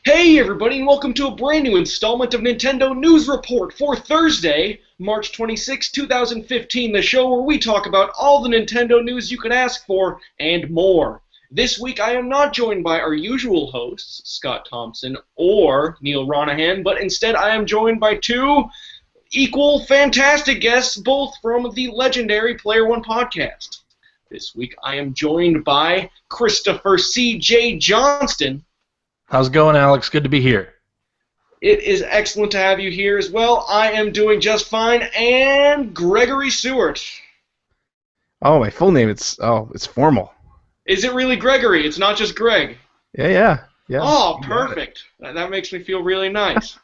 Hey everybody, and welcome to a brand new installment of Nintendo News Report for Thursday, March 26, 2015, the show where we talk about all the Nintendo news you could ask for and more. This week I am not joined by our usual hosts, Scott Thompson or Neil Ronahan, but instead I am joined by two equal fantastic guests, both from the legendary Player One podcast. This week I am joined by Christopher C.J. Johnston. How's it going, Alex? Good to be here. It is excellent to have you here as well. I am doing just fine. And Gregory Sewart. Oh, my full name, it's formal. Is it really Gregory? It's not just Greg. Yeah. Oh, perfect. That makes me feel really nice.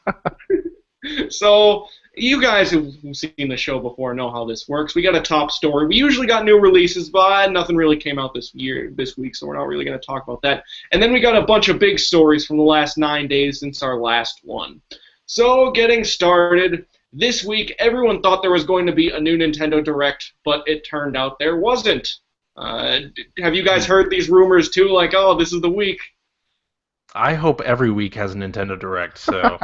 So, you guys who've seen the show before know how this works. We got a top story. We usually got new releases, but nothing really came out this week, so we're not really going to talk about that. And then we got a bunch of big stories from the last 9 days since our last one. So, getting started, this week everyone thought there was going to be a new Nintendo Direct, but it turned out there wasn't. Have you guys heard these rumors too? Like, oh, this is the week. I hope every week has a Nintendo Direct, so...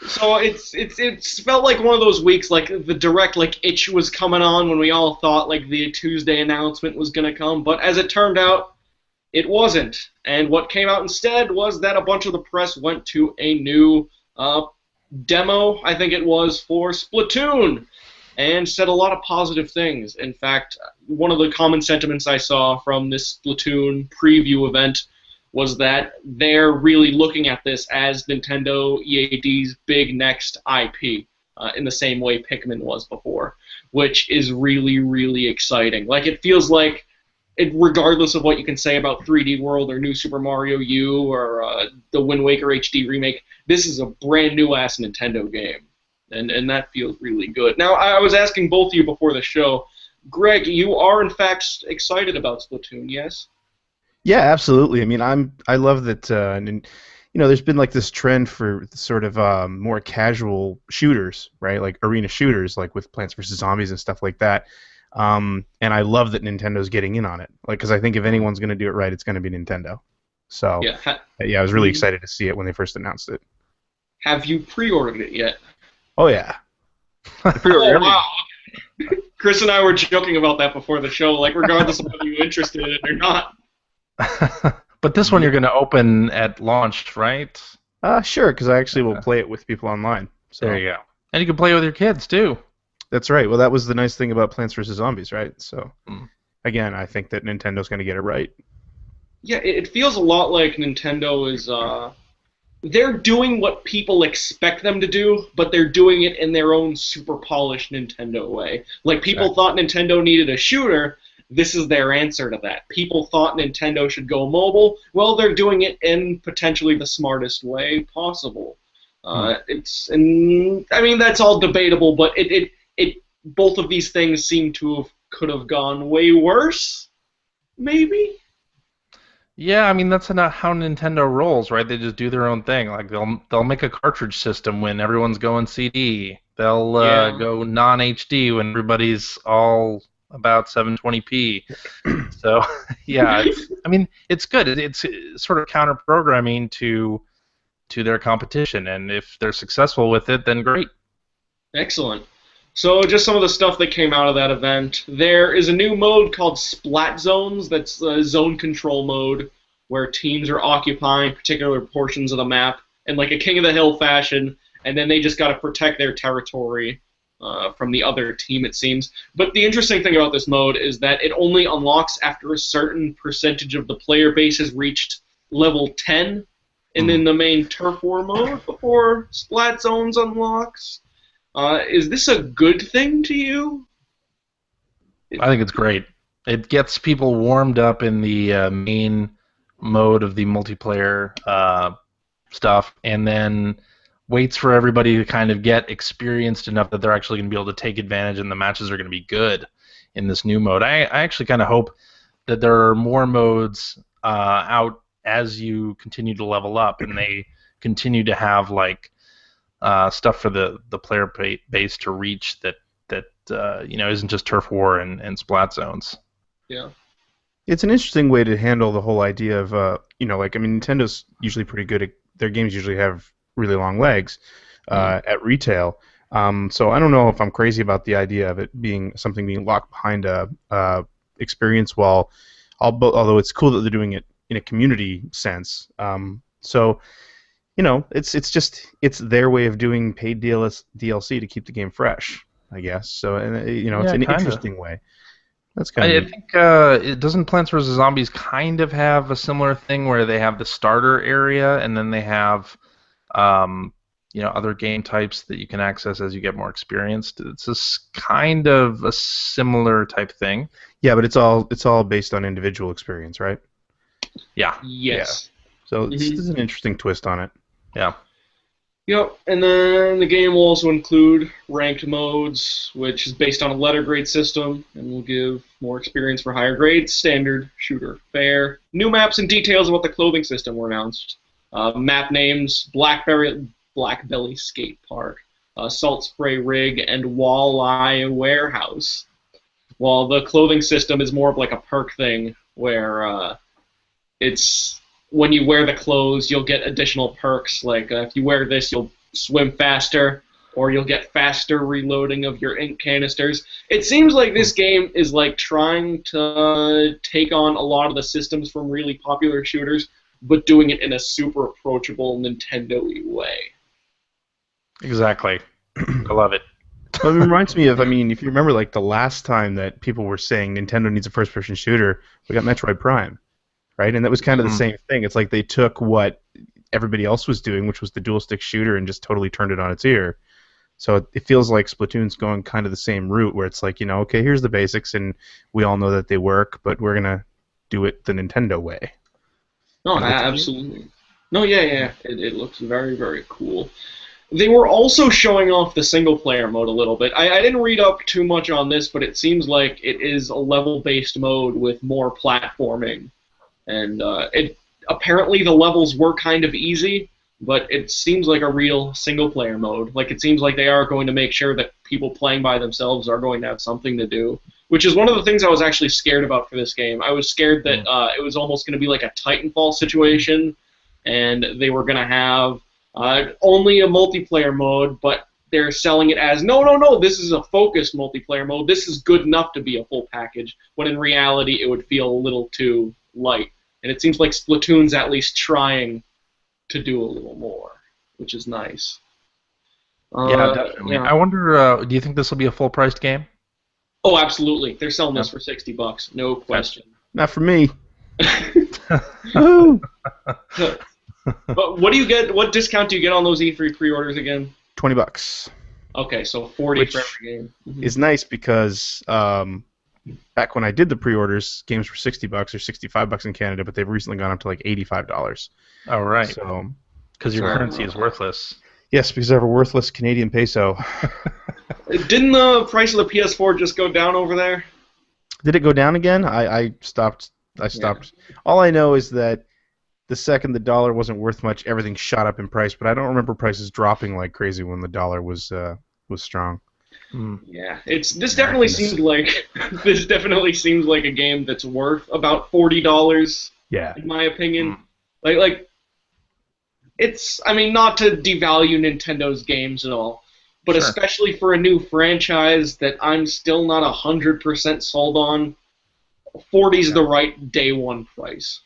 So it's felt like one of those weeks, like the Direct itch was coming on when we all thought like the Tuesday announcement was gonna come, but as it turned out, it wasn't. And what came out instead was that a bunch of the press went to a new demo, I think it was, for Splatoon, and said a lot of positive things. In fact, one of the common sentiments I saw from this Splatoon preview event was that they're really looking at this as Nintendo EAD's big next IP, in the same way Pikmin was before, which is really, really exciting. Like, it feels like, regardless of what you can say about 3D World or New Super Mario U or the Wind Waker HD remake, this is a brand new-ass Nintendo game, and that feels really good. Now, I was asking both of you before the show, Greg, you are in fact excited about Splatoon, yes? Yeah, absolutely. I mean, I love that. There's been like this trend for sort of more casual shooters, right? Like arena shooters, like with Plants vs Zombies and stuff like that. And I love that Nintendo's getting in on it. Like, because I think if anyone's going to do it right, it's going to be Nintendo. So yeah, I was really excited to see it when they first announced it. Have you pre-ordered it yet? Oh yeah. Oh, wow. Chris and I were joking about that before the show. Like, regardless of whether you're interested in it or not. But this one you're going to open at launch, right? Sure, because I actually will play it with people online. So. There you go. And you can play with your kids, too. That's right. Well, that was the nice thing about Plants vs. Zombies, right? So, again, I think that Nintendo's going to get it right. Yeah, it feels a lot like Nintendo is... they're doing what people expect them to do, but they're doing it in their own super polished Nintendo way. Like, people thought Nintendo needed a shooter... This is their answer to that. People thought Nintendo should go mobile. Well, they're doing it in potentially the smartest way possible. I mean, that's all debatable, but both of these things seem to could have gone way worse, maybe? Yeah, I mean, that's not how Nintendo rolls, right? They just do their own thing. Like, they'll make a cartridge system when everyone's going CD. They'll go non-HD when everybody's all... about 720p. So, yeah, it's good. It's sort of counter-programming to their competition, and if they're successful with it, then great. Excellent. So, just some of the stuff that came out of that event. There is a new mode called Splat Zones. That's a zone control mode where teams are occupying particular portions of the map in like a King of the Hill fashion, and then they just got to protect their territory from the other team, it seems. But the interesting thing about this mode is that it only unlocks after a certain percentage of the player base has reached level 10 and in the main Turf War mode before Splat Zones unlocks. Is this a good thing to you? I think it's great. It gets people warmed up in the main mode of the multiplayer stuff, and then waits for everybody to kind of get experienced enough that they're actually going to be able to take advantage and the matches are going to be good in this new mode. I actually kind of hope that there are more modes out as you continue to level up and they continue to have like stuff for the player base to reach that isn't just Turf War and Splat Zones. Yeah. It's an interesting way to handle the whole idea of, like, I mean, Nintendo's usually pretty good at their games. Usually have really long legs at retail. So I don't know if I'm crazy about the idea of it being something being locked behind a experience wall. Although it's cool that they're doing it in a community sense. So it's their way of doing paid DLC to keep the game fresh, I guess. So and it's Yeah, an kinda. interesting way. That's kind I of neat. think it doesn't Plants vs Zombies kind of have a similar thing where they have the starter area and then they have other game types that you can access as you get more experienced. It's kind of a similar type thing. Yeah, but it's all based on individual experience, right? Yeah. Yes. So this is an interesting twist on it. Yeah. Yep, and then the game will also include ranked modes, which is based on a letter grade system, and will give more experience for higher grades, standard, shooter, fair. New maps and details about the clothing system were announced. Map names, Blackbelly Skate Park, Salt Spray Rig, and Walleye Warehouse. While the clothing system is more of like a perk thing, where it's when you wear the clothes, you'll get additional perks. Like if you wear this, you'll swim faster, or you'll get faster reloading of your ink canisters. It seems like this game is like trying to take on a lot of the systems from really popular shooters, but doing it in a super approachable Nintendo-y way. Exactly. I love it. Well, it reminds me of, I mean, if you remember, like the last time that people were saying Nintendo needs a first-person shooter, we got Metroid Prime, right? And that was kind of the same thing. It's like they took what everybody else was doing, which was the dual-stick shooter, and just totally turned it on its ear. So it feels like Splatoon's going kind of the same route, where it's like, okay, here's the basics, and we all know that they work, but we're gonna do it the Nintendo way. No, absolutely. No, yeah. It looks very, very cool. They were also showing off the single-player mode a little bit. I didn't read up too much on this, but it seems like it is a level-based mode with more platforming. And apparently the levels were kind of easy, but it seems like a real single-player mode. Like, it seems like they are going to make sure that people playing by themselves are going to have something to do, which is one of the things I was actually scared about for this game. I was scared that it was almost going to be like a Titanfall situation, and they were going to have only a multiplayer mode, but they're selling it as, no, this is a focused multiplayer mode. This is good enough to be a full package, when in reality it would feel a little too light. And it seems like Splatoon's at least trying to do a little more, which is nice. Yeah, definitely. Yeah. I wonder, do you think this will be a full-priced game? Oh, absolutely. They're selling this for $60, no question. Not for me. Oh. But what do you get? What discount do you get on those E3 pre-orders again? $20. Okay, so 40 for every game. Is nice because back when I did the pre-orders, games were $60 or $65 in Canada, but they've recently gone up to like $85. Oh, right. So, because your currency is worthless. yes, because I have a worthless Canadian peso. Didn't the price of the PS4 just go down over there? Did it go down again? I stopped. All I know is that the second the dollar wasn't worth much, everything shot up in price. But I don't remember prices dropping like crazy when the dollar was strong. Yeah, this definitely seems like a game that's worth about $40. Yeah, in my opinion. Like it's, I mean, not to devalue Nintendo's games at all, but especially for a new franchise that I'm still not 100% sold on, 40's the right day one price.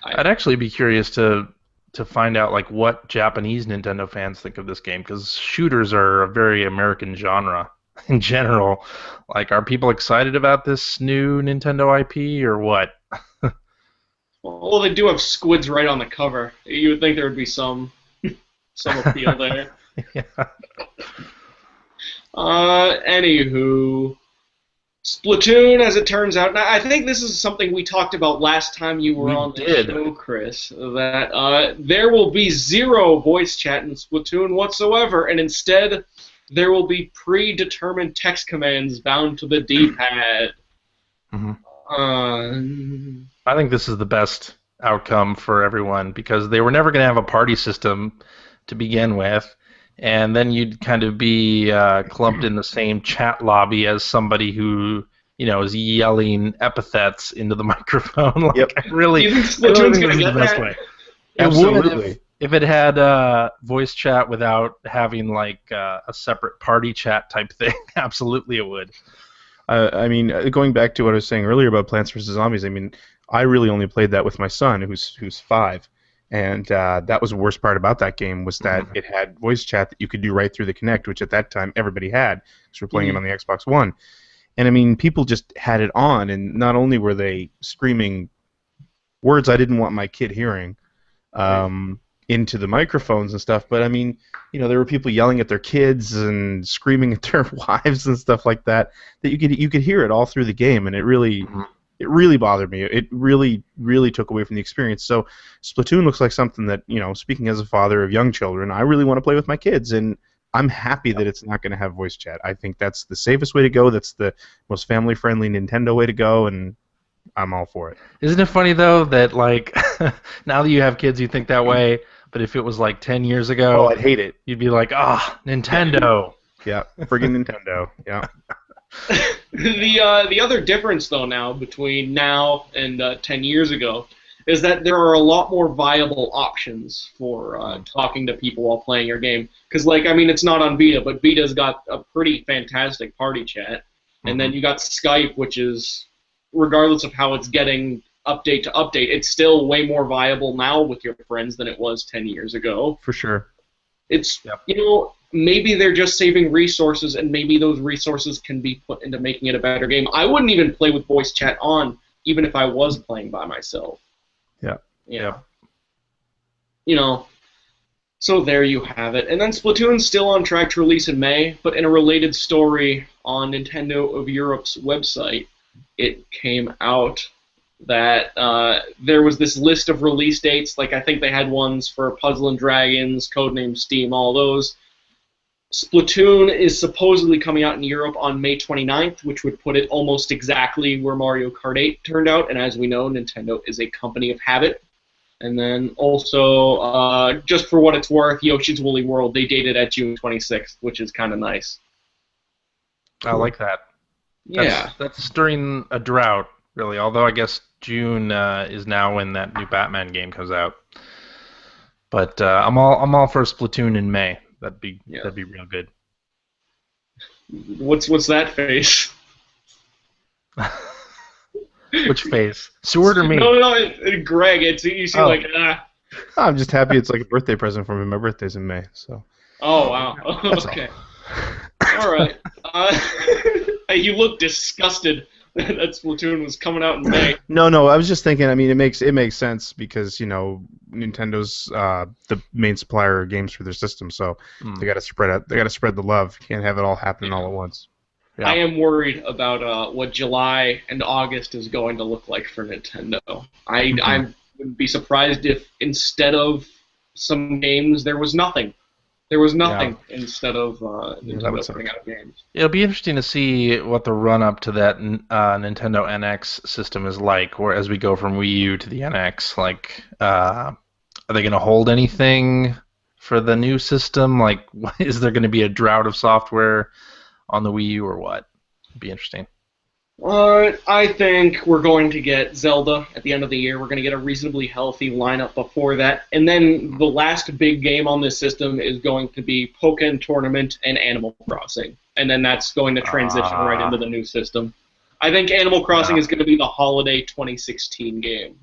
I'd actually be curious to find out like what Japanese Nintendo fans think of this game, because shooters are a very American genre in general. Like, are people excited about this new Nintendo IP or what? Well, they do have squids right on the cover. You would think there would be some appeal there. Yeah. Anywho, Splatoon, as it turns out, now I think this is something we talked about last time you were on the show, Chris, that there will be zero voice chat in Splatoon whatsoever, and instead there will be predetermined text commands bound to the D-pad. I think this is the best outcome for everyone, because they were never going to have a party system to begin with, and then you'd kind of be clumped in the same chat lobby as somebody who is yelling epithets into the microphone. Like, Yep. I really, Do you think I really Splatoon's think gonna this is get the best that? way. Absolutely. It would if it had voice chat without having like a separate party chat type thing. Absolutely, it would. I mean, going back to what I was saying earlier about Plants vs Zombies, I mean, I really only played that with my son, who's 5, and that was the worst part about that game was that it had voice chat that you could do right through the Kinect, which at that time everybody had, because we're playing it on the Xbox One. And I mean, people just had it on, and not only were they screaming words I didn't want my kid hearing into the microphones and stuff, but I mean, there were people yelling at their kids and screaming at their wives and stuff like that. That you could hear it all through the game, and it really bothered me. It really took away from the experience. So Splatoon looks like something that, speaking as a father of young children, I really want to play with my kids, and I'm happy that it's not going to have voice chat. I think that's the safest way to go. That's the most family-friendly Nintendo way to go, and I'm all for it. Isn't it funny though that like now that you have kids, you think that way, but if it was like 10 years ago, I'd hate it. you'd be like, Nintendo. Yeah, friggin' Nintendo. Yeah. The other difference though now between now and 10 years ago is that there are a lot more viable options for talking to people while playing your game. Because, it's not on Vita, but Vita's got a pretty fantastic party chat. And then you got Skype, which is, regardless of how it's getting update to update, it's still way more viable now with your friends than it was 10 years ago. For sure. It's, maybe they're just saving resources, and maybe those resources can be put into making it a better game. I wouldn't even play with voice chat on, even if I was playing by myself. Yeah. So there you have it. And then Splatoon's still on track to release in May, but in a related story on Nintendo of Europe's website, it came out that there was this list of release dates. Like, I think they had ones for Puzzle and Dragons, Codename Steam, all those. Splatoon is supposedly coming out in Europe on May 29th, which would put it almost exactly where Mario Kart 8 turned out. And as we know, Nintendo is a company of habit. And then also, just for what it's worth, Yoshi's Woolly World, they dated at June 26th, which is kind of nice. I like that. Yeah. That's during a drought, really. Although I guess June is now when that new Batman game comes out. But I'm all for Splatoon in May. That'd be real good. What's that face? Which face? Seward or me? No, Greg. You seem like I'm just happy it's like a birthday present for me. My birthday's in May, so. Oh wow. Okay. All right. You look disgusted that Splatoon was coming out in May. No. I was just thinking. I mean, it makes sense because Nintendo's the main supplier of games for their system, so they got to spread out. They got to spread the love. You can't have it all happening all at once. Yeah. I am worried about what July and August is going to look like for Nintendo. I wouldn't be surprised if instead of some games there was nothing. There was nothing instead of Nintendo putting out games. It'll be interesting to see what the run-up to that Nintendo NX system is like, or as we go from Wii U to the NX. Like, are they going to hold anything for the new system? Like, is there going to be a drought of software on the Wii U or what? It'd be interesting. I think we're going to get Zelda at the end of the year. We're going to get a reasonably healthy lineup before that. And then the last big game on this system is going to be Pokken Tournament and Animal Crossing. And then that's going to transition right into the new system. I think Animal Crossing is going to be the holiday 2016 game.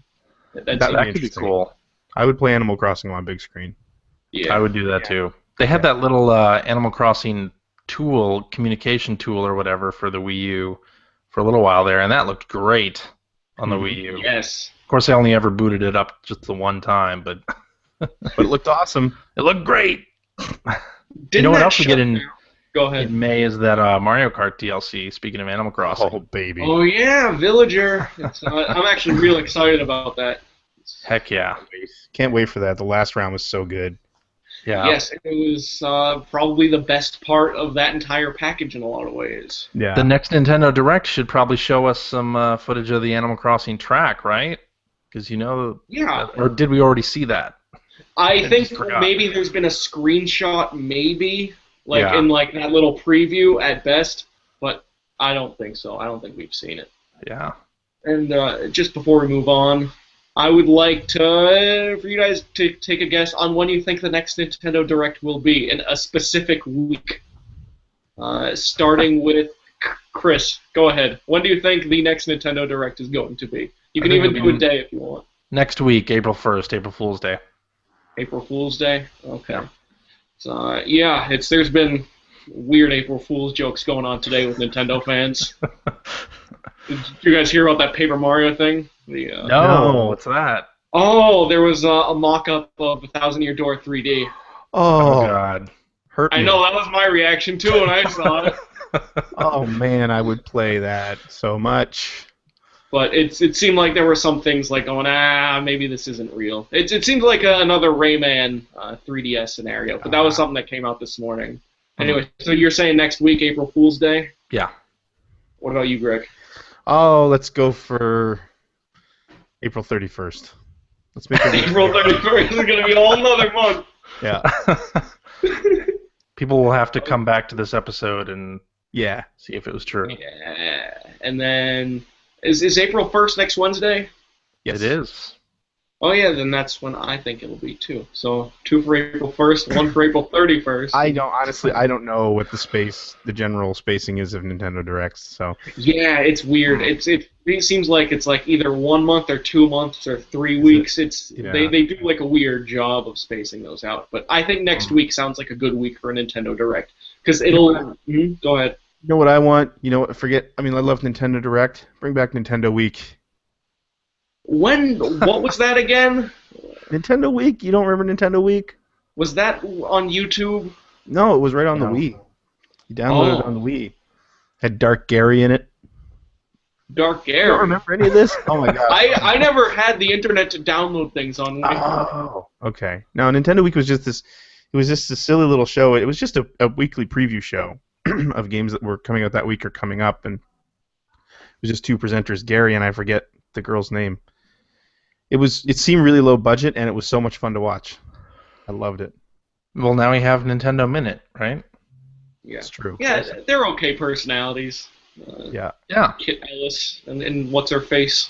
That could be cool. I would play Animal Crossing on big screen. Yeah, I would do that too. They had that little Animal Crossing communication tool or whatever for the Wii U for a little while there, and that looked great on the Wii U. Yes. Of course, I only ever booted it up just the one time, but it looked awesome. It looked great. You know what else we get in May is that Mario Kart DLC, speaking of Animal Crossing. Oh, baby. Oh, yeah, Villager. I'm actually real excited about that. Heck yeah. Can't wait for that. The last round was so good. Yeah. Yes, it was probably the best part of that entire package in a lot of ways. Yeah. The next Nintendo Direct should probably show us some footage of the Animal Crossing track, right? Because Yeah. Or did we already see that? I think maybe there's been a screenshot, maybe, in that little preview at best. But I don't think so. I don't think we've seen it. Yeah. And just before we move on, I would like to for you guys to take a guess on when you think the next Nintendo Direct will be in a specific week. Starting with Chris, go ahead. When do you think the next Nintendo Direct is going to be? You can even do a day if you want. Next week, April 1st, April Fool's Day. April Fool's Day? Okay. Yeah. So, there's been weird April Fool's jokes going on today with Nintendo fans. Did you guys hear about that Paper Mario thing? No, what's that? Oh, there was a mock-up of 1,000 Year Door 3D. Oh, God. Hurt me. I know, that was my reaction too when I saw it. Oh, man, I would play that so much. But it seemed like there were some things like going, maybe this isn't real. It seemed like another Rayman 3DS scenario, but that was something that came out this morning. Anyway, so you're saying next week, April Fool's Day? Yeah. What about you, Greg? Oh, let's go for April 31st. Let's make it April 31st is going to be a whole nother month. Yeah. People will have to come back to this episode and Yeah. see if it was true. Yeah. And then, is April 1st next Wednesday? Yes. It is. Oh, yeah, then that's when I think it'll be, too. So, 2 for April 1st, 1 for April 31st. I don't know what the general spacing is of Nintendo Directs, so. Yeah, it's weird. It seems like it's like either 1 month or 2 months or 3 weeks. They do like a weird job of spacing those out. But I think next week sounds like a good week for a Nintendo Direct. Because it'll... Go ahead. You know what I want? You know what? I love Nintendo Direct. Bring back Nintendo Week. What was that again? Nintendo Week? You don't remember Nintendo Week? Was that on YouTube? No, it was right on the Wii. You downloaded it on the Wii. Had Dark Gary in it. Dark Gary? You don't remember any of this? Oh my god. I never had the internet to download things on Wii. Oh, okay. No, Nintendo Week was just this. It was just a silly little show. It was just a weekly preview show of games that were coming out that week or coming up, and it was just 2 presenters, Gary and I forget the girl's name. It seemed really low budget, and it was so much fun to watch. I loved it. Well, now we have Nintendo Minute, right? Yeah, it's true. Yeah, they're okay personalities. Yeah. Kit Ellis and what's her face.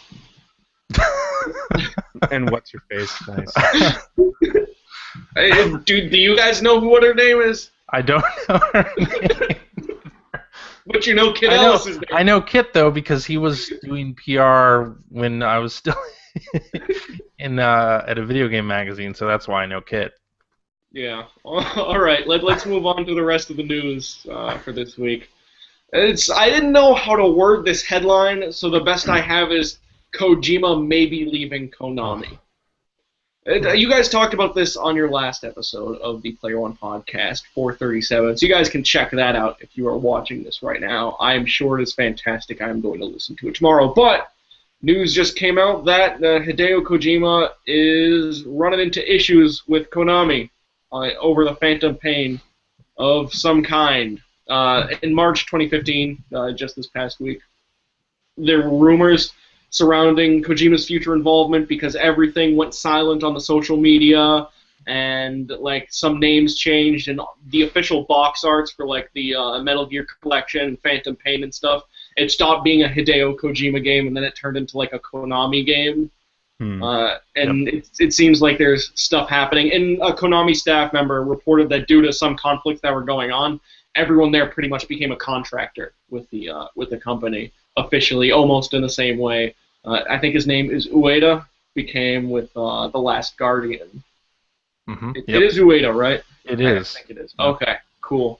And what's your face? Nice. Do you guys know what her name is? I don't know her name. But you know Kit Ellis' name. I know Kit, though, because he was doing PR when I was still at a video game magazine, so that's why I know Kit. Yeah. All right. Let's move on to the rest of the news for this week. I didn't know how to word this headline, so the best I have is Kojima may be leaving Konami. You guys talked about this on your last episode of the Player One podcast, 437, so you guys can check that out if you are watching this right now. I am sure it is fantastic. I am going to listen to it tomorrow. But news just came out that Hideo Kojima is running into issues with Konami over the Phantom Pain of some kind. In March 2015, just this past week, there were rumors surrounding Kojima's future involvement because everything went silent on the social media, and like some names changed, and the official box arts for like the Metal Gear collection and Phantom Pain and stuff, it stopped being a Hideo Kojima game, and then it turned into like a Konami game. It seems like there's stuff happening. And a Konami staff member reported that due to some conflicts that were going on, everyone there pretty much became a contractor with the company officially, almost in the same way. I think his name is Ueda, became with The Last Guardian. Mm-hmm. It is Ueda, right? It is. I think it is. Okay, cool.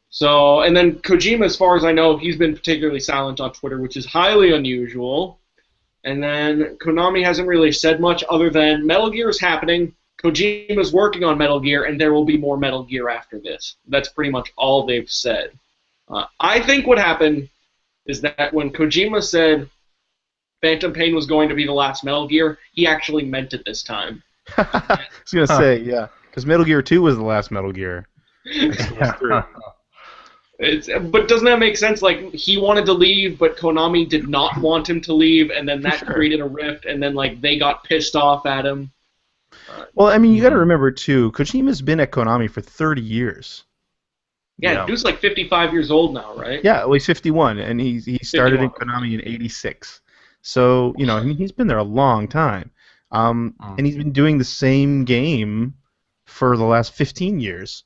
So, and then Kojima, as far as I know, he's been particularly silent on Twitter, which is highly unusual. And then Konami hasn't really said much other than Metal Gear is happening, Kojima's working on Metal Gear, and there will be more Metal Gear after this. That's pretty much all they've said. I think what happened is that when Kojima said Phantom Pain was going to be the last Metal Gear, he actually meant it this time. I was going to say, yeah, because Metal Gear 2 was the last Metal Gear. But doesn't that make sense? Like, he wanted to leave, but Konami did not want him to leave, and then that created a rift, and then like they got pissed off at him. Well, I mean, you got to remember too, Kojima's been at Konami for 30 years. Yeah, dude's like 55 years old now, right? Yeah, well, he's 51, and he started 51. in Konami in '86. So I mean, he's been there a long time, and he's been doing the same game for the last 15 years.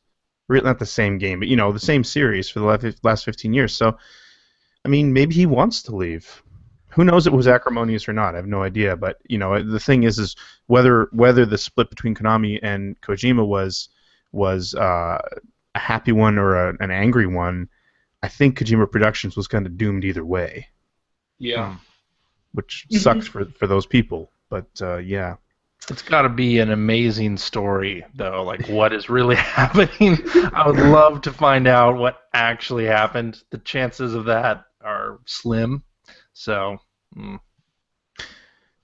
Not the same game, but the same series for the last 15 years. So, I mean, maybe he wants to leave. Who knows if it was acrimonious or not? I have no idea. But the thing is whether the split between Konami and Kojima was a happy one or an angry one. I think Kojima Productions was kind of doomed either way. Yeah. Which sucks for those people. But yeah. It's got to be an amazing story, though. Like, what is really happening? I would love to find out what actually happened. The chances of that are slim. So.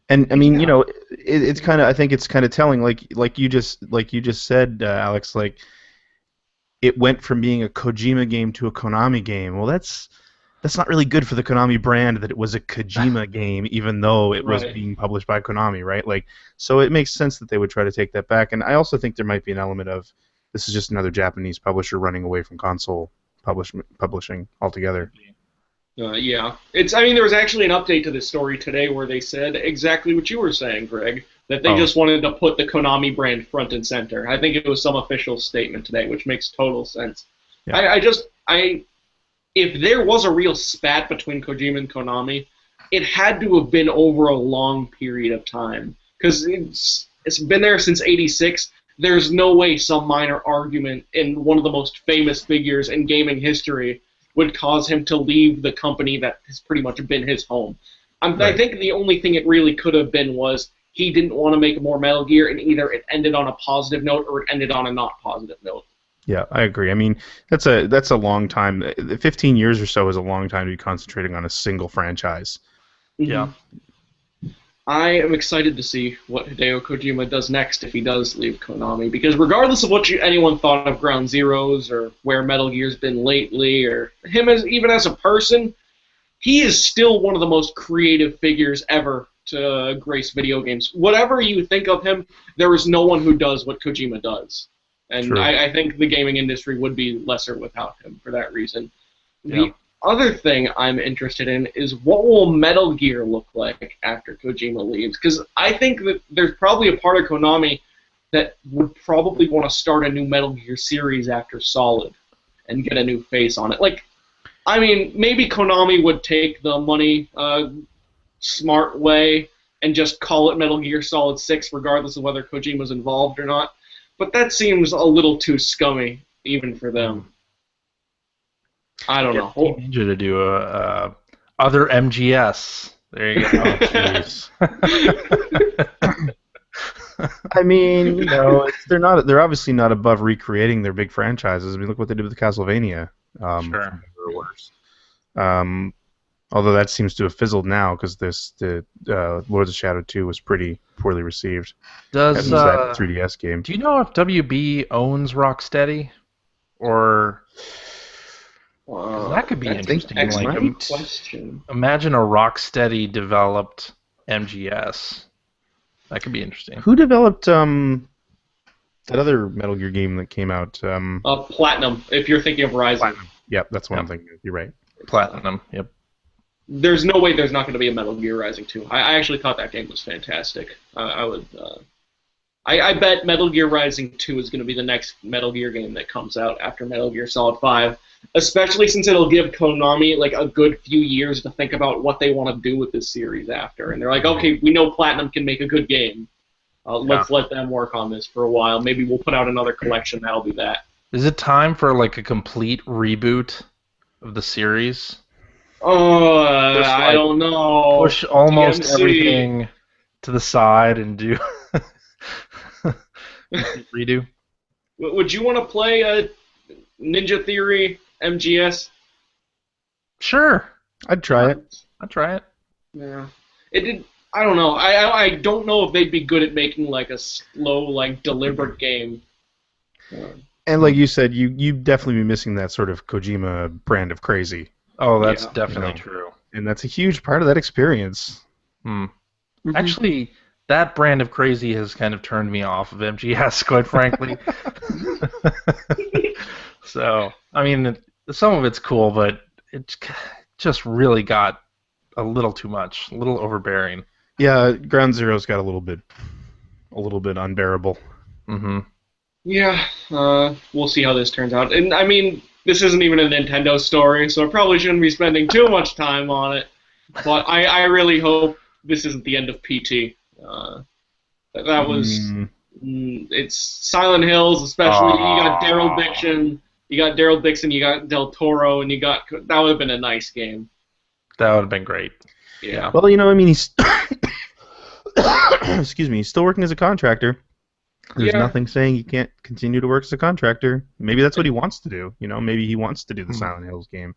And I mean, it's kind of. I think it's kind of telling. Like you just said, Alex. Like, it went from being a Kojima game to a Konami game. Well, that's not really good for the Konami brand that it was a Kojima game, even though it was being published by Konami, right? Like, so it makes sense that they would try to take that back. And I also think there might be an element of this is just another Japanese publisher running away from console publishing altogether. Yeah. I mean, there was actually an update to this story today where they said exactly what you were saying, Greg, that they just wanted to put the Konami brand front and center. I think it was some official statement today, which makes total sense. Yeah. If there was a real spat between Kojima and Konami, it had to have been over a long period of time. Because it's been there since '86. There's no way some minor argument in one of the most famous figures in gaming history would cause him to leave the company that has pretty much been his home. I think the only thing it really could have been was he didn't want to make more Metal Gear, and either it ended on a positive note or it ended on a not positive note. Yeah, I agree. I mean, that's a long time. 15 years or so is a long time to be concentrating on a single franchise. Yeah. I am excited to see what Hideo Kojima does next if he does leave Konami, because regardless of what anyone thought of Ground Zeroes or where Metal Gear's been lately or him even as a person, he is still one of the most creative figures ever to grace video games. Whatever you think of him, there is no one who does what Kojima does. And I think the gaming industry would be lesser without him for that reason. Yeah. The other thing I'm interested in is what will Metal Gear look like after Kojima leaves? Because I think that there's probably a part of Konami that would probably want to start a new Metal Gear series after Solid and get a new face on it. Like, I mean, maybe Konami would take the money smart way and just call it Metal Gear Solid 6 regardless of whether Kojima's involved or not. But that seems a little too scummy, even for them. I don't know. Team Ninja to do a other MGS. There you go. I mean, they're obviously not above recreating their big franchises. I mean, look what they did with Castlevania. Sure. Although that seems to have fizzled now because the Lords of Shadow 2 was pretty poorly received. Does that 3DS game? Do you know if WB owns Rocksteady, or that could be interesting? Like, question. Imagine a Rocksteady developed MGS. That could be interesting. Who developed that other Metal Gear game that came out? Platinum. If you're thinking of Rising. Platinum. Yep, that's what I'm thinking. You're right. Platinum. Yep. There's no way there's not going to be a Metal Gear Rising 2. I actually thought that game was fantastic. I bet Metal Gear Rising 2 is going to be the next Metal Gear game that comes out after Metal Gear Solid 5, especially since it'll give Konami like a good few years to think about what they want to do with this series after. And they're like, okay, we know Platinum can make a good game. Let's let them work on this for a while. Maybe we'll put out another collection that'll be that. Is it time for like a complete reboot of the series? I don't know. Push almost everything to the side and do redo. Would you want to play a Ninja Theory MGS? Sure, I'd try it. Yeah, it did. I don't know. I don't know if they'd be good at making like a slow, like deliberate game. And like you said, you'd definitely be missing that sort of Kojima brand of crazy. Oh, that's definitely true. And that's a huge part of that experience. Mm-hmm. Actually, that brand of crazy has kind of turned me off of MGS, quite frankly. So, I mean, some of it's cool, but it just really got a little too much, a little overbearing. Yeah, Ground Zero's got a little bit unbearable. Mm-hmm. Yeah, we'll see how this turns out. And I mean, this isn't even a Nintendo story, so I probably shouldn't be spending too much time on it. But I really hope this isn't the end of PT. That was it's Silent Hills, especially. You got Daryl Dixon, you got Del Toro, and that would have been a nice game. That would have been great. Yeah. Well, I mean, he's excuse me, he's still working as a contractor. There's nothing saying he can't continue to work as a contractor. Maybe that's what he wants to do. Maybe he wants to do the Silent Hills game.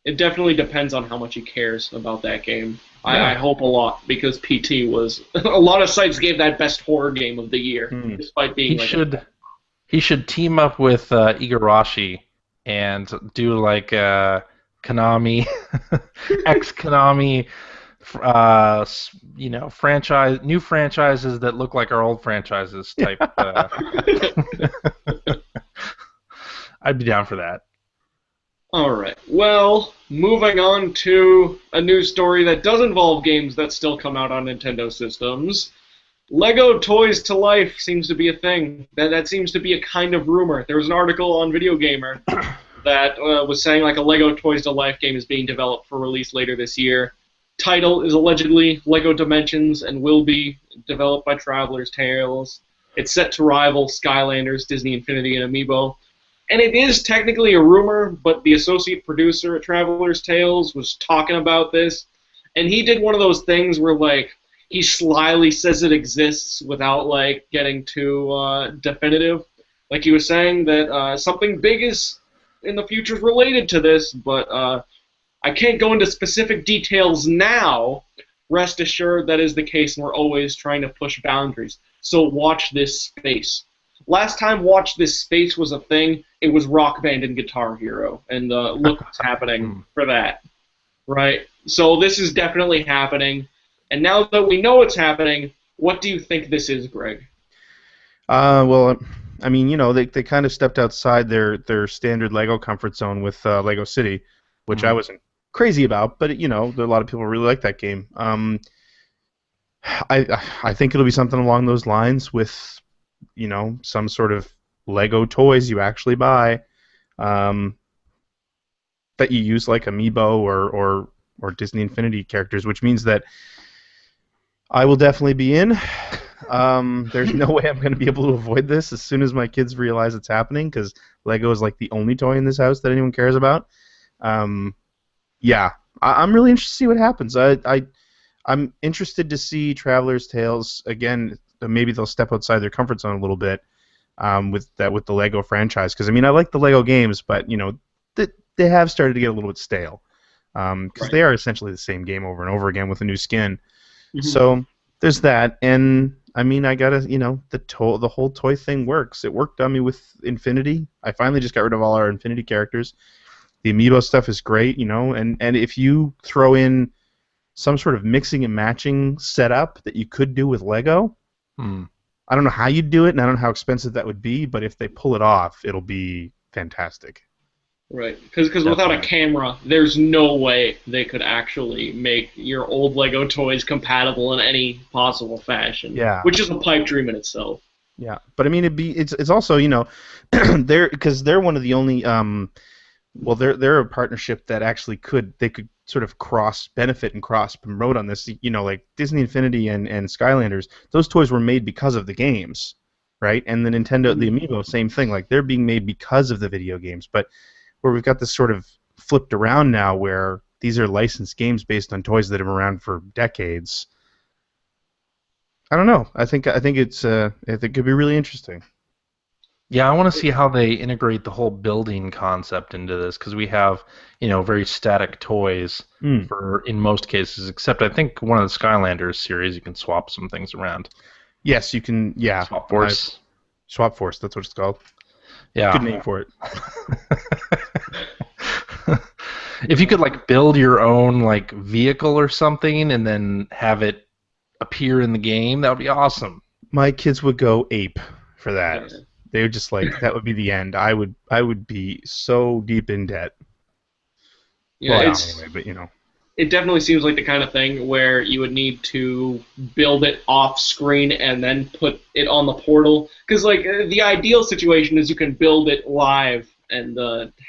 It definitely depends on how much he cares about that game. I hope a lot, because PT was a lot of sites gave that best horror game of the year, despite being. He should team up with Igarashi and do like Konami, ex-Konami, new franchises that look like our old franchises type. I'd be down for that. All right. Well, moving on to a news story that does involve games that still come out on Nintendo systems. Lego Toys to Life seems to be a thing. That seems to be a kind of rumor. There was an article on Video Gamer that was saying like a Lego Toys to Life game is being developed for release later this year. Title is allegedly Lego Dimensions and will be developed by Traveler's Tales. It's set to rival Skylanders, Disney Infinity, and Amiibo. And it is technically a rumor, but the associate producer at Traveler's Tales was talking about this, and he did one of those things where, like, he slyly says it exists without, like, getting too definitive. Like he was saying that something big is in the future related to this, but I can't go into specific details now. Rest assured that is the case, and we're always trying to push boundaries. So watch this space. Last time Watch This Space was a thing, it was Rock Band and Guitar Hero, and look what's happening for that, right? So this is definitely happening, and now that we know it's happening, what do you think this is, Greg? Well, I mean, they kind of stepped outside their standard Lego comfort zone with Lego City, which I wasn't crazy about, but there are a lot of people who really like that game. I think it'll be something along those lines with some sort of Lego toys you actually buy that you use like Amiibo or Disney Infinity characters, which means that I will definitely be in. There's no way I'm going to be able to avoid this as soon as my kids realize it's happening, because Lego is like the only toy in this house that anyone cares about. Yeah, I'm really interested to see what happens. I'm interested to see Traveler's Tales again. Maybe they'll step outside their comfort zone a little bit with the Lego franchise, because I mean I like the Lego games, but they have started to get a little bit stale because they are essentially the same game over and over again with a new skin. So there's that, and I mean I gotta the whole toy thing works. It worked on me with Infinity. I finally just got rid of all our Infinity characters. The Amiibo stuff is great, and if you throw in some sort of mixing and matching setup that you could do with Lego. I don't know how you'd do it, and I don't know how expensive that would be, but if they pull it off, it'll be fantastic. Right, because without a camera, there's no way they could actually make your old Lego toys compatible in any possible fashion. Yeah. Which is a pipe dream in itself. Yeah, but I mean, it's also they're one of the only they're a partnership that actually could sort of cross benefit and cross promote on this. Like Disney Infinity and Skylanders, those toys were made because of the games, right? And the Nintendo, the Amiibo, same thing. Like they're being made because of the video games. But where we've got this sort of flipped around now, where these are licensed games based on toys that have been around for decades. I don't know. I think it could be really interesting. Yeah, I want to see how they integrate the whole building concept into this, because we have, very static toys for in most cases, except I think one of the Skylanders series you can swap some things around. Yes, you can. Yeah, Swap Force. Swap Force. That's what it's called. Yeah. Good name for it. If you could build your own vehicle or something and then have it appear in the game, that would be awesome. My kids would go ape for that. They would just like that would be the end. I would be so deep in debt. Yeah, Well, not anyway, but you know. It definitely seems like the kind of thing where you would need to build it off screen and then put it on the portal. Because like the ideal situation is you can build it live and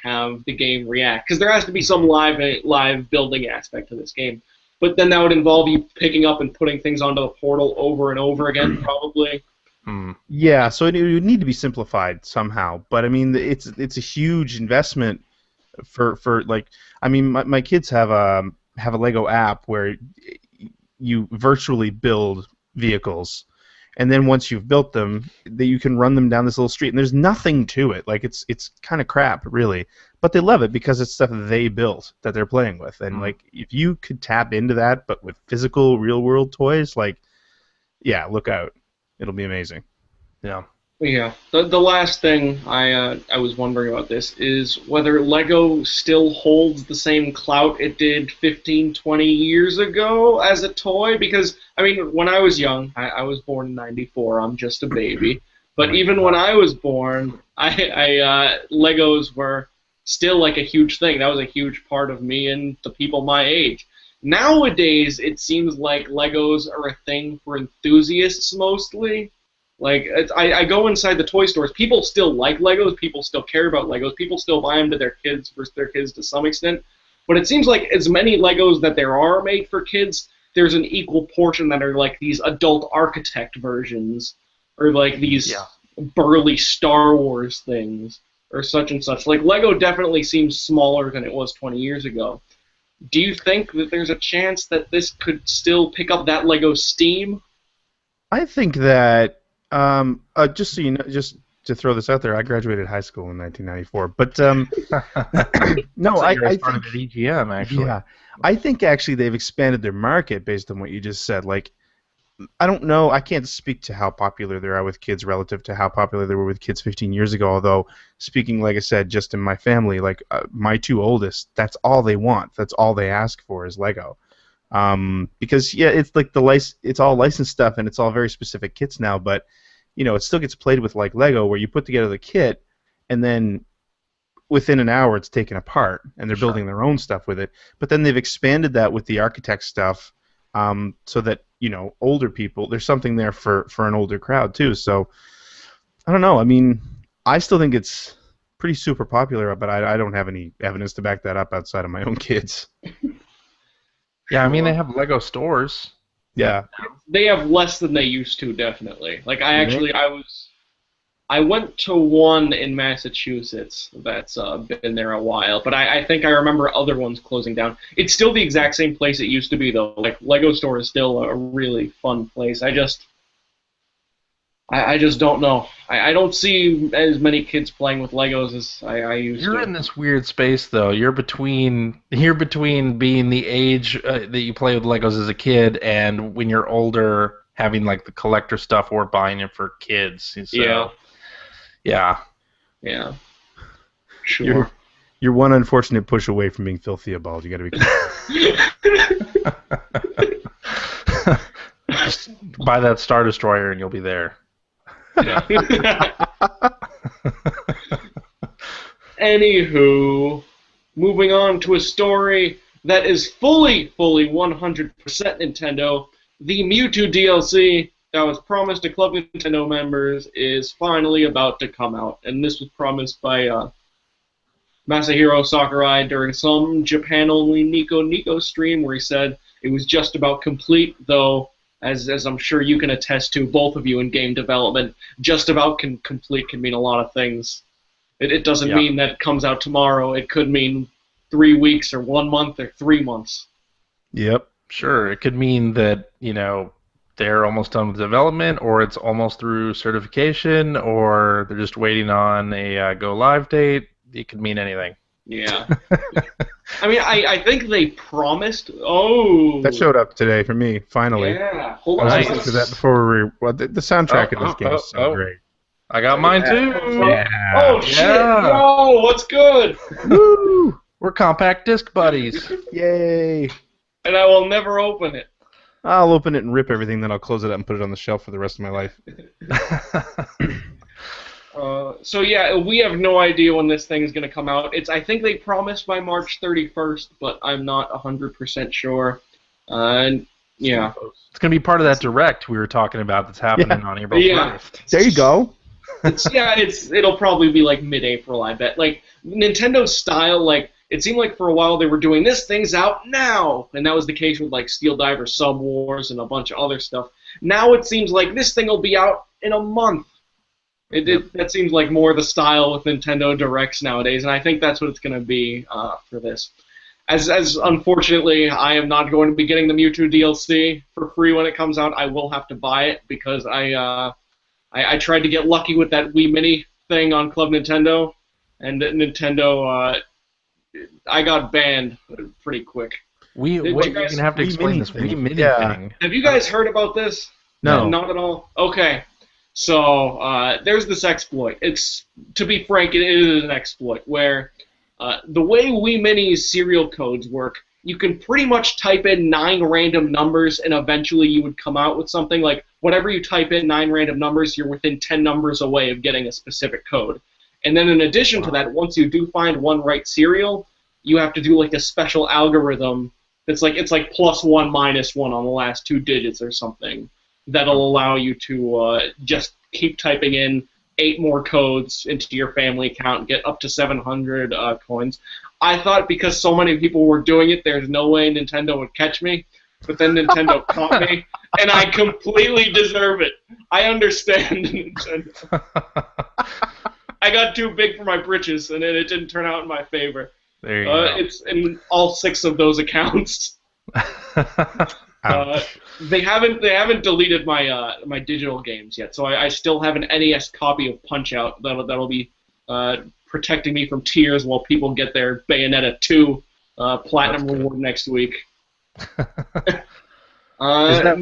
have the game react. Because there has to be some live building aspect to this game. But then that would involve you picking up and putting things onto the portal over and over again, probably. Yeah, so it would need to be simplified somehow. But I mean, it's a huge investment for like. I mean, my kids have a Lego app where you virtually build vehicles, and then once you've built them, you can run them down this little street, and there's nothing to it. Like it's kind of crap, really, but they love it because it's stuff that they built that they're playing with, and like if you could tap into that, but with physical, real world toys, like yeah, look out, it'll be amazing. Yeah. Yeah. The last thing I was wondering about this is whether Lego still holds the same clout it did 15, 20 years ago as a toy. Because, I mean, when I was young, I was born in '94, I'm just a baby. But even when I was born, Legos were still like a huge thing. That was a huge part of me and the people my age. Nowadays, it seems like Legos are a thing for enthusiasts mostly. Like, I go inside the toy stores. People still like Legos. People still care about Legos. People still buy them to their kids to some extent. But it seems like as many Legos that there are made for kids, there's an equal portion that are like these adult architect versions, or like these burly Star Wars things, or such and such. Like, Lego definitely seems smaller than it was 20 years ago. Do you think that there's a chance that this could still pick up that Lego steam? I think that. Just so you know, just to throw this out there, I graduated high school in 1994. But no, I think at EGM actually. Yeah, I think actually they've expanded their market based on what you just said. Like, I don't know, I can't speak to how popular they are with kids relative to how popular they were with kids 15 years ago. Although, speaking like I said, just in my family, like my two oldest, that's all they want. That's all they ask for is Lego. Because yeah, it's like it's all licensed stuff and it's all very specific kits now, but you know, it still gets played with like Lego, where you put together the kit and then within an hour it's taken apart and they're building their own stuff with it. But then they've expanded that with the architect stuff, so that you know, older people, there's something there for an older crowd too. So I don't know. I mean, I still think it's pretty super popular, but I don't have any evidence to back that up outside of my own kids. Yeah, I mean, they have Lego stores. Yeah. They have less than they used to, definitely. Like, I went to one in Massachusetts that's been there a while, but I think I remember other ones closing down. It's still the exact same place it used to be, though. Like, Lego store is still a really fun place. I just don't know. I don't see as many kids playing with Legos as I used to. You're in this weird space, though. You're between being the age that you play with Legos as a kid and when you're older having like the collector stuff or buying it for kids. So, yeah. Sure. You're one unfortunate push away from being filthy bald. You got to be careful. Just buy that Star Destroyer and you'll be there. Yeah. Anywho, moving on to a story that is fully 100% Nintendo. The Mewtwo DLC that was promised to Club Nintendo members is finally about to come out, and this was promised by Masahiro Sakurai during some Japan-only Nico stream where he said it was just about complete, though. As I'm sure you can attest to, both of you in game development, just about complete can mean a lot of things. It doesn't mean that it comes out tomorrow. It could mean 3 weeks or 1 month or 3 months. Yep. Sure. It could mean that, you know, they're almost done with development, or it's almost through certification, or they're just waiting on a go live date. It could mean anything. Yeah. I mean, I think they promised. Oh. That showed up today for me, finally. Yeah. Hold on. I was listening to that before the soundtrack of this game is so great. I got mine too. Yeah. Oh, shit. Yo, what's good? Woo! We're compact disc buddies. Yay. And I will never open it. I'll open it and rip everything, then I'll close it up and put it on the shelf for the rest of my life. So yeah, we have no idea when this thing is going to come out. I think they promised by March 31st, but I'm not 100% sure. Yeah. It's going to be part of that direct we were talking about that's happening on April 1st. There you go. It'll probably be like mid-April, I bet. Like Nintendo's style, like it seemed like for a while they were doing this thing's out now, and that was the case with like Steel Diver Sub Wars and a bunch of other stuff. Now it seems like this thing will be out in a month. That seems like more the style with Nintendo Directs nowadays, and I think that's what it's going to be for this. As unfortunately, I am not going to be getting the Mewtwo DLC for free when it comes out. I will have to buy it because I tried to get lucky with that Wii Mini thing on Club Nintendo, and Nintendo, I got banned pretty quick. You're going to have to explain this Wii Mini thing. Have you guys heard about this? No. Not at all? Okay. So, there's this exploit. To be frank, it is an exploit where the way Wii Mini's serial codes work, you can pretty much type in 9 random numbers and eventually you would come out with something like whatever you type in 9 random numbers, you're within 10 numbers away of getting a specific code. And then in addition to that, once you do find one right serial, you have to do like a special algorithm it's like +1 -1 on the last 2 digits or something that'll allow you to just keep typing in 8 more codes into your family account and get up to 700 coins. I thought because so many people were doing it, there's no way Nintendo would catch me. But then Nintendo caught me, and I completely deserve it. I understand Nintendo. I got too big for my britches, and it didn't turn out in my favor. There you go. It's in all 6 of those accounts. They haven't deleted my digital games yet, so I still have an NES copy of Punch-Out that'll be protecting me from tears while people get their Bayonetta 2 platinum reward next week. Is that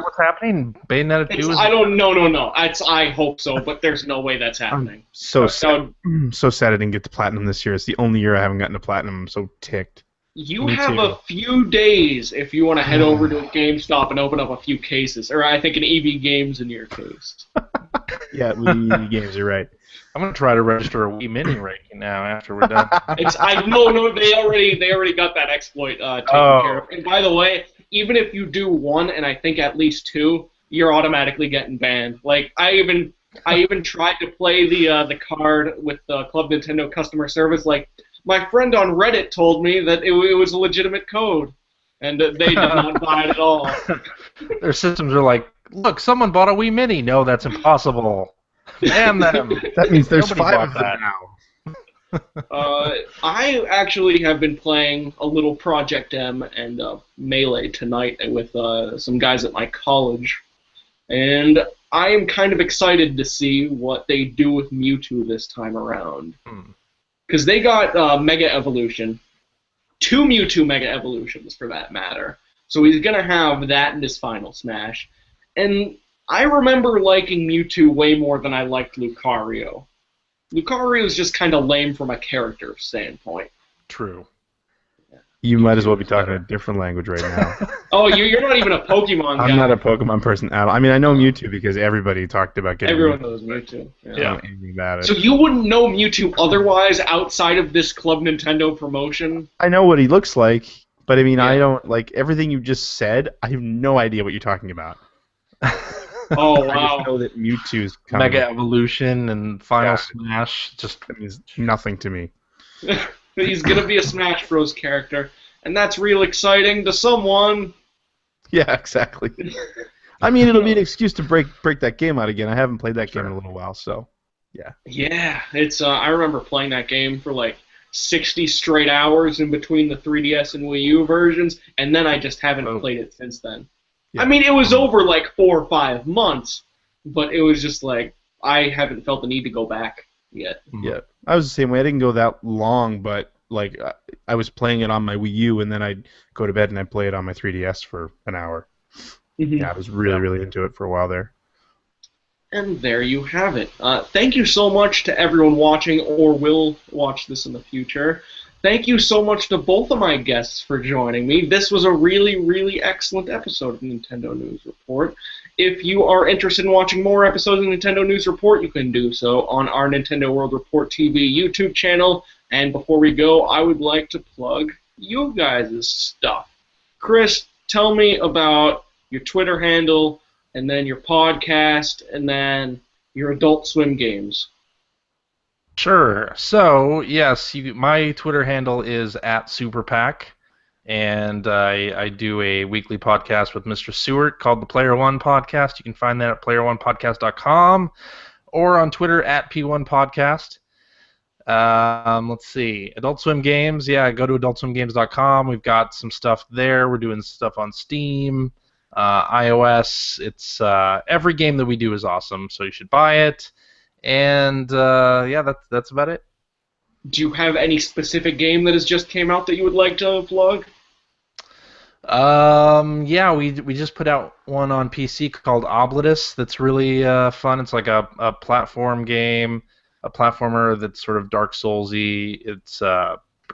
what's happening? Bayonetta 2? I don't know. No. I hope so, but there's no way that's happening. I'm so sad I didn't get the platinum this year. It's the only year I haven't gotten a platinum. I'm so ticked. You have a few days if you want to head over to a GameStop and open up a few cases, or I think an EV Games in your case. Yeah, EV Games, you're right. I'm gonna try to register a Wii Mini right now after we're done. No, they already got that exploit taken care of. And by the way, even if you do 1 and I think at least 2, you're automatically getting banned. Like I even tried to play the card with the Club Nintendo customer service. Like my friend on Reddit told me that it was a legitimate code, and they did not buy it at all. Their systems are like, look, someone bought a Wii Mini. No, that's impossible. Damn them. That means there's 5 of them now. I actually have been playing a little Project M and Melee tonight with some guys at my college, and I am kind of excited to see what they do with Mewtwo this time around. Because they got Mega Evolution, 2 Mewtwo Mega Evolutions for that matter, so he's going to have that in his final Smash. And I remember liking Mewtwo way more than I liked Lucario. Lucario is just kind of lame from a character standpoint. True. You might as well be talking a different language right now. Oh, you're not even a Pokemon guy. I'm not a Pokemon person at all. I mean, I know Mewtwo because everybody talked about getting Everyone knows Mewtwo. Yeah. About it. So you wouldn't know Mewtwo otherwise outside of this Club Nintendo promotion? I know what he looks like, but I mean, I don't, like, everything you just said, I have no idea what you're talking about. Oh, wow. I just know that Mewtwo's coming. Mega Evolution and Final Smash just means nothing to me. He's going to be a Smash Bros. Character, and that's real exciting to someone. Yeah, exactly. I mean, it'll be an excuse to break that game out again. I haven't played that game in a little while, so yeah. Yeah, it's. I remember playing that game for like 60 straight hours in between the 3DS and Wii U versions, and then I just haven't played it since then. Yeah. I mean, it was over like 4 or 5 months, but it was just like I haven't felt the need to go back yet. Yeah, I was the same way. I didn't go that long, but like I was playing it on my Wii U, and then I'd go to bed and I'd play it on my 3DS for an hour. Yeah, I was really into it for a while there. And there you have it. Thank you so much to everyone watching or will watch this in the future. thank you so much to both of my guests for joining me. This was a really, really excellent episode of Nintendo News Report. If you are interested in watching more episodes of Nintendo News Report, you can do so on our Nintendo World Report TV YouTube channel. And before we go, I would like to plug you guys' stuff. Chris, tell me about your Twitter handle, and then your podcast, and then your Adult Swim games. Sure. So, yes, my Twitter handle is @SuperPack. And I do a weekly podcast with Mr. Sewart called the Player One Podcast. You can find that at player1podcast.com or on Twitter @P1Podcast. Let's see. Adult Swim Games, yeah, go to adultswimgames.com. We've got some stuff there. We're doing stuff on Steam, iOS. It's every game that we do is awesome, so you should buy it. And yeah, that's about it. Do you have any specific game that has just came out that you would like to plug? Yeah, we just put out one on PC called Oblatus that's really fun. It's like a platform game, a platformer that's sort of Dark Souls-y. It's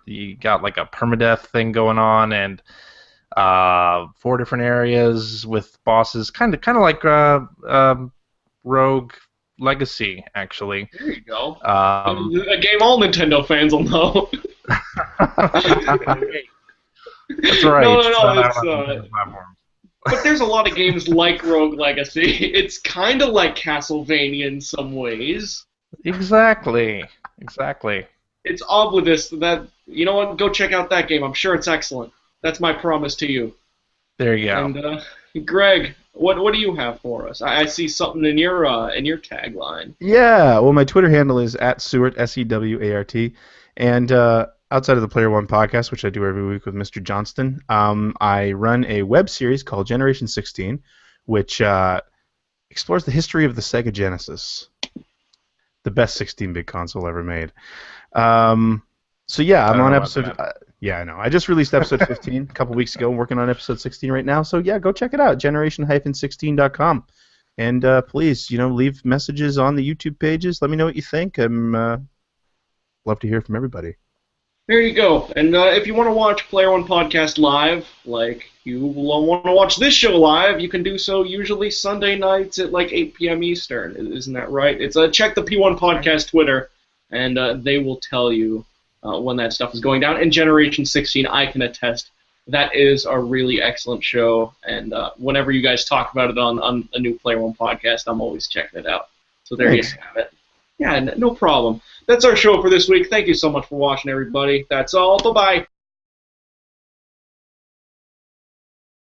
you got like a permadeath thing going on, and 4 different areas with bosses, kind of like Rogue Legacy, actually. There you go. A game all Nintendo fans will know. That's right. No. But there's a lot of games like Rogue Legacy. It's kind of like Castlevania in some ways. Exactly. It's Oblatus. That, you know what? Go check out that game. I'm sure it's excellent. That's my promise to you. There you go. And Greg, what do you have for us? I see something in your tagline. Yeah, well, my Twitter handle is @Sewart, SEWART, and outside of the Player One podcast, which I do every week with Mr. Johnston, I run a web series called Generation 16, which explores the history of the Sega Genesis, the best 16-bit console ever made. So yeah, I'm on episode. Yeah, I know. I just released episode 15 a couple weeks ago. I'm working on episode 16 right now. So yeah, go check it out. Generation-16.com, and please, leave messages on the YouTube pages. Let me know what you think. I'm love to hear from everybody. There you go. And if you want to watch Player One Podcast live, like you want to watch this show live, you can do so usually Sunday nights at like 8 p.m. Eastern. Isn't that right? It's check the P1 Podcast Twitter, and they will tell you when that stuff is going down. And Generation 16, I can attest, that is a really excellent show. And whenever you guys talk about it on a new Player One podcast, I'm always checking it out. So there you have it. Yeah, no problem. That's our show for this week. Thank you so much for watching, everybody. That's all. Bye-bye.